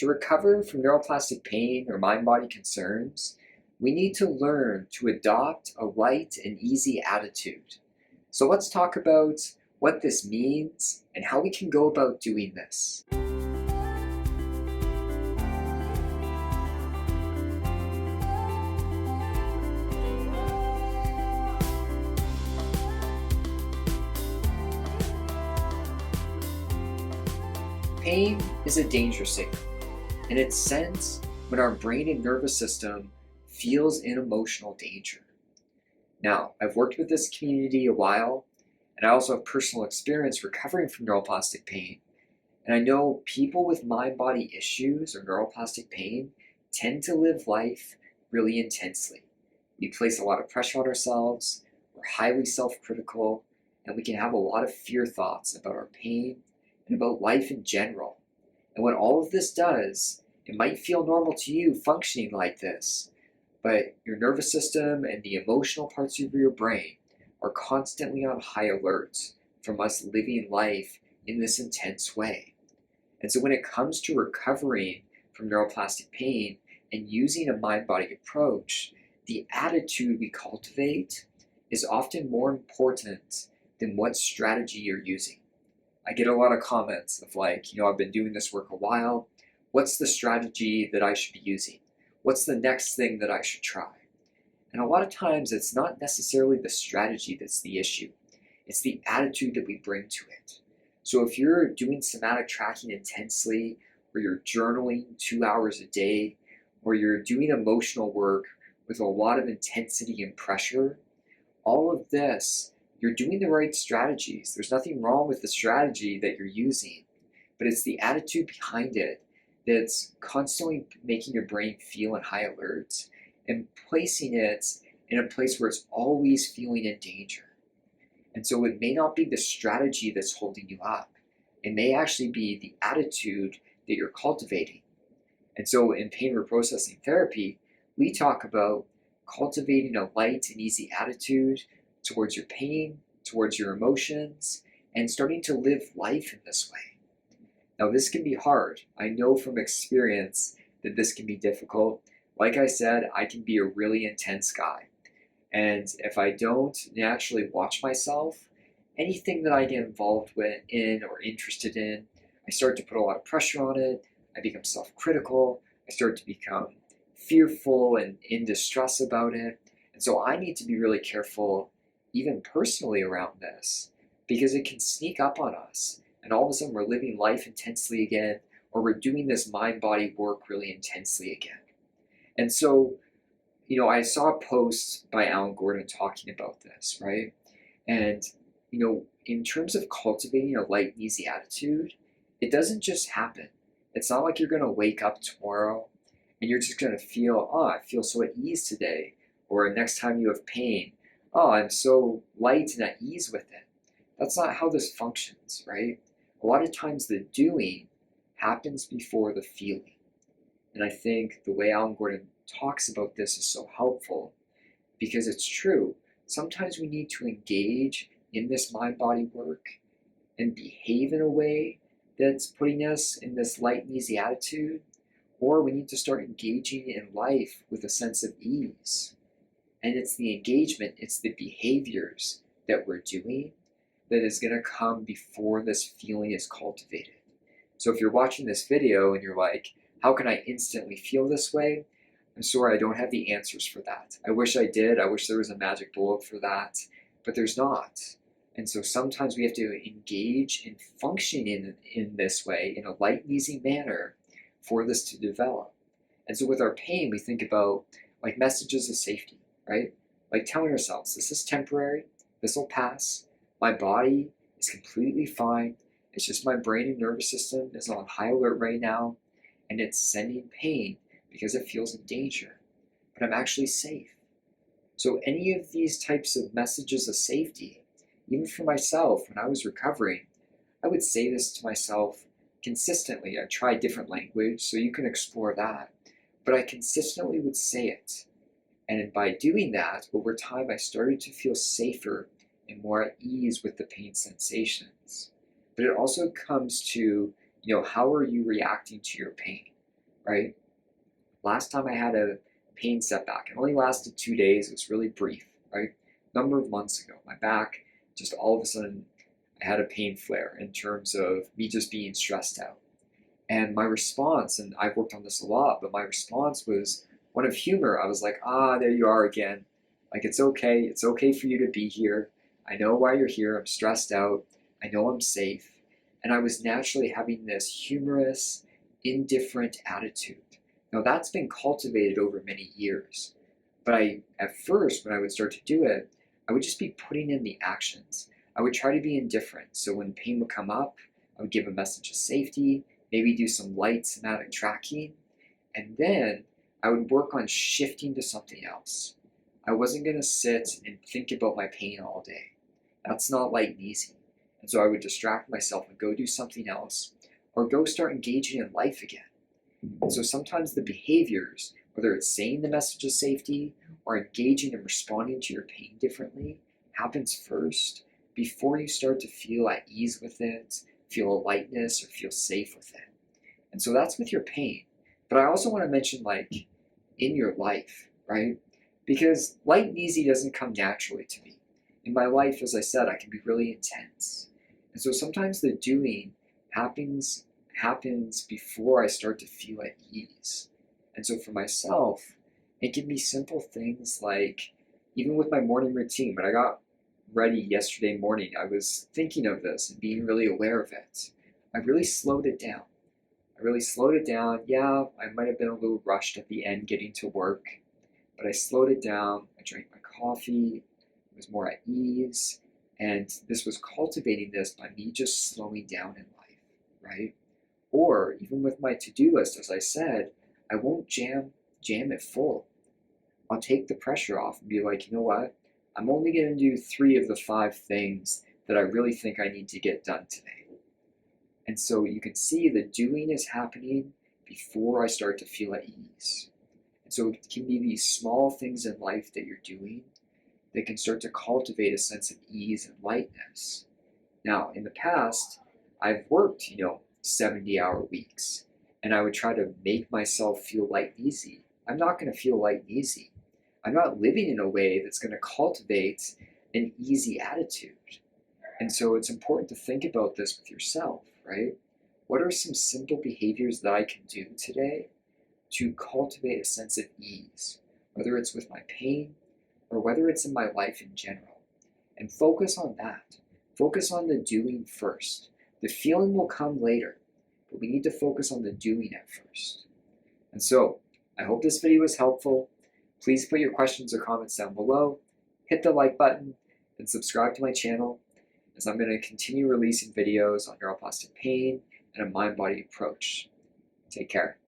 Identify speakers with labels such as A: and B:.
A: To recover from neuroplastic pain or mind-body concerns, we need to learn to adopt a light and easy attitude. So let's talk about what this means and how we can go about doing this. Pain is a danger signal, and it's sent when our brain and nervous system feels in emotional danger. Now, I've worked with this community a while, and I also have personal experience recovering from neuroplastic pain. And I know people with mind-body issues or neuroplastic pain tend to live life really intensely. We place a lot of pressure on ourselves, we're highly self-critical, and we can have a lot of fear thoughts about our pain and about life in general. And what all of this does, it might feel normal to you functioning like this, but your nervous system and the emotional parts of your brain are constantly on high alert from us living life in this intense way. And so when it comes to recovering from neuroplastic pain and using a mind-body approach, the attitude we cultivate is often more important than what strategy you're using. I get a lot of comments of like, I've been doing this work a while. What's the strategy that I should be using? What's the next thing that I should try? And a lot of times it's not necessarily the strategy that's the issue. It's the attitude that we bring to it. So if you're doing somatic tracking intensely, or you're journaling 2 hours a day, or you're doing emotional work with a lot of intensity and pressure, all of this, you're doing the right strategies. There's nothing wrong with the strategy that you're using, but it's the attitude behind it that's constantly making your brain feel in high alert and placing it in a place where it's always feeling in danger. And so it may not be the strategy that's holding you up. It may actually be the attitude that you're cultivating. And so in pain reprocessing therapy, we talk about cultivating a light and easy attitude towards your pain, towards your emotions, and starting to live life in this way. Now, this can be hard. I know from experience that this can be difficult. Like I said, I can be a really intense guy. And if I don't naturally watch myself, anything that I get involved in or interested in, I start to put a lot of pressure on it. I become self-critical. I start to become fearful and in distress about it. And so I need to be really careful even personally around this, because it can sneak up on us. And all of a sudden we're living life intensely again, or we're doing this mind-body work really intensely again. And so, I saw a post by Alan Gordon talking about this, right? And, in terms of cultivating a light and easy attitude, it doesn't just happen. It's not like you're going to wake up tomorrow and you're just going to feel, I feel so at ease today. Or next time you have pain, I'm so light and at ease with it. That's not how this functions, right? A lot of times the doing happens before the feeling. And I think the way Alan Gordon talks about this is so helpful because it's true. Sometimes we need to engage in this mind-body work and behave in a way that's putting us in this light and easy attitude, or we need to start engaging in life with a sense of ease. And it's the engagement, it's the behaviors that we're doing that is going to come before this feeling is cultivated. So if you're watching this video and you're like, how can I instantly feel this way? I'm sorry, I don't have the answers for that. I wish I did. I wish there was a magic bullet for that, but there's not. And so sometimes we have to engage in functioning in this way, in a light and easy manner for this to develop. And so with our pain, we think about like messages of safety, right? Like telling ourselves, this is temporary, this will pass, my body is completely fine, it's just my brain and nervous system is on high alert right now, and it's sending pain because it feels in danger, but I'm actually safe. So any of these types of messages of safety, even for myself when I was recovering, I would say this to myself consistently. I tried different language, so you can explore that, but I consistently would say it. And by doing that, over time, I started to feel safer and more at ease with the pain sensations. But it also comes to, how are you reacting to your pain? right? Last time I had a pain setback, it only lasted 2 days. It was really brief, right? A number of months ago, my back, just all of a sudden, I had a pain flare in terms of me just being stressed out. And my response, and I've worked on this a lot, but my response was one of humor. I was like, there you are again. Like, it's okay. It's okay for you to be here. I know why you're here. I'm stressed out. I know I'm safe. And I was naturally having this humorous, indifferent attitude. Now, that's been cultivated over many years. But at first, when I would start to do it, I would just be putting in the actions. I would try to be indifferent. So when pain would come up, I would give a message of safety, maybe do some light somatic tracking, and then I would work on shifting to something else. I wasn't going to sit and think about my pain all day. That's not light and easy. And so I would distract myself and go do something else, or go start engaging in life again. And so sometimes the behaviors, whether it's saying the message of safety or engaging and responding to your pain differently, happens first before you start to feel at ease with it, feel a lightness, or feel safe with it. And so that's with your pain. But I also want to mention, like, in your life, right? Because light and easy doesn't come naturally to me. In my life, as I said, I can be really intense. And so sometimes the doing happens before I start to feel at ease. And so for myself, it can be simple things like, even with my morning routine, when I got ready yesterday morning, I was thinking of this and being really aware of it. I really slowed it down. Yeah, I might have been a little rushed at the end getting to work, but I slowed it down. I drank my coffee, was more at ease, and this was cultivating this by me just slowing down in life, right? Or even with my to-do list, as I said, I won't jam it full. I'll take the pressure off and be like, you know what? I'm only going to do 3 of the 5 things that I really think I need to get done today. And so you can see the doing is happening before I start to feel at ease. And so it can be these small things in life that you're doing that can start to cultivate a sense of ease and lightness. Now, in the past, I've worked, 70-hour weeks, and I would try to make myself feel light and easy. I'm not going to feel light and easy. I'm not living in a way that's going to cultivate an easy attitude. And so it's important to think about this with yourself, right? What are some simple behaviors that I can do today to cultivate a sense of ease, whether it's with my pain or whether it's in my life in general? And focus on that. Focus on the doing first. The feeling will come later, but we need to focus on the doing at first. And so, I hope this video was helpful. Please put your questions or comments down below. Hit the like button and subscribe to my channel, as I'm going to continue releasing videos on neuroplastic pain and a mind-body approach. Take care.